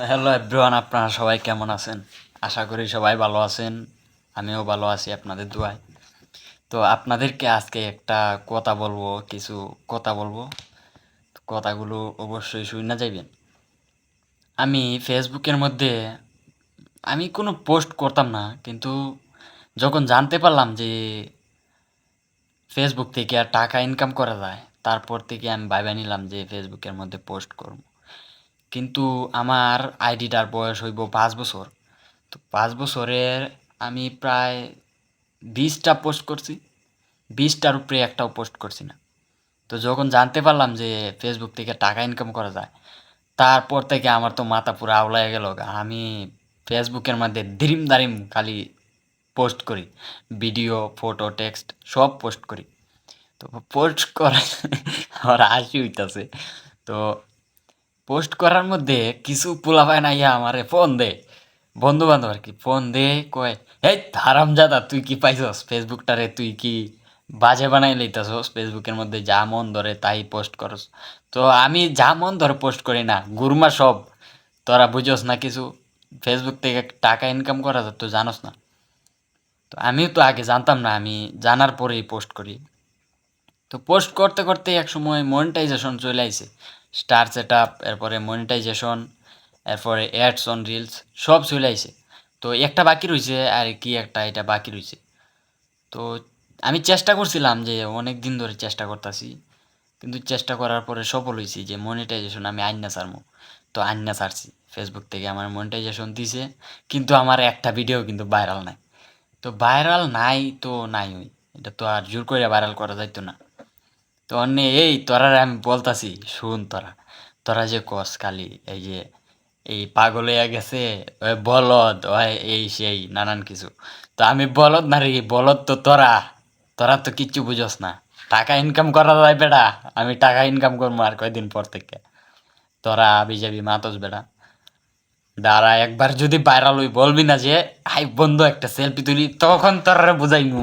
Hello everyone, আপনারা সবাই কেমন আছেন? আশা করি সবাই ভালো আছেন। আমিও ভালো আছি আপনাদের দোয়ায়। তো আপনাদেরকে আজকে একটা কথা বলবো, কিছু কথা বলবো। কথাগুলো অবশ্যই শুনে যাইবেন। আমি ফেসবুকের মধ্যে আমি কোনো পোস্ট করতাম না, কিন্তু যখন জানতে পারলাম যে ফেসবুক থেকে আর টাকা ইনকাম করা যায়, তারপর থেকে আমি ভাইবা নিলাম যে ফেসবুকের মধ্যে পোস্ট করব। কিন্তু আমার আইডিটার বয়স হইব 5 বছর। তো 5 বছরের আমি প্রায় 20টা পোস্ট করছি। 20টার উপরে একটাও পোস্ট করছি না। তো যখন জানতে পারলাম যে ফেসবুক থেকে টাকা ইনকাম করা যায়, তারপর থেকে আমার তো মাথা পুরো আউলায় গেল। আমি ফেসবুকের মধ্যে দিরিম দারিম খালি পোস্ট করি, ভিডিও, ফটো, টেক্সট সব পোস্ট করি। তো পোস্ট করা আমার হাসি হইতাছে। তো পোস্ট করার মধ্যে কিছু পোলাপাইন আইয়া আমারে ফোন দে, বন্ধু বান্ধব আর কি, ফোন দে, কয় এই হারামজাদা তুই কি পাইছস ফেসবুকটারে, তুই কি বাজে বানাই লইতাছস, ফেসবুকের মধ্যে যা মন ধরে তাই পোস্ট করস। তো আমি যা মন ধরে পোস্ট করি না, গুরমা সব। তোরা বুঝোস না কিছু, ফেসবুক থেকে টাকা ইনকাম করা যায় তো জানোস না। তো আমিও তো আগে জানতাম না, আমি জানার পরেই পোস্ট করি। তো পোস্ট করতে করতে এক সময় মনিটাইজেশন চলে আইছে। স্টার সেট আপ, এরপরে মনিটাইজেশন, এরপরে অ্যাডস অন রিলস সব চলে আইছে। তো একটা বাকি রইছে, আর কি একটা এটা বাকি রইছে। তো আমি চেষ্টা করছিলাম, যে অনেক দিন ধরে চেষ্টা করতেছি, কিন্তু চেষ্টা করার পরে সফল হয়েছি যে মনিটাইজেশন আমি আইনা ছাড়বো। তো আইনা ছাড়ছি, ফেসবুক থেকে আমার মনিটাইজেশন দিছে, কিন্তু আমার একটা ভিডিও কিন্তু ভাইরাল নাই। তো ভাইরাল নাই তো নাই, ওই এটা তো আর জোর করে ভাইরাল করা যাইতো না। তো অন্যে এই তোরারে আমি বলতাছি, শুন তোরা, তোরা যে কস খালি এই যে এই পাগল হইয়া গেছে, ওই বলদ, ওই এই সেই নানান কিছু। তো আমি বলদ না রে, বলদ তো তোরা। তোরা তো কিচ্ছু বুঝোস না। টাকা ইনকাম করা যায় বেটা, আমি টাকা ইনকাম করবো আর কয়দিন পর থেকে। তোরা আবি যাবি মাতস বেটা। দাঁড়া, একবার যদি ভাইরাল হই বলবি না যে হাই বন্ধু একটা সেলফি তুলি, তখন তোরা বুঝাইমু।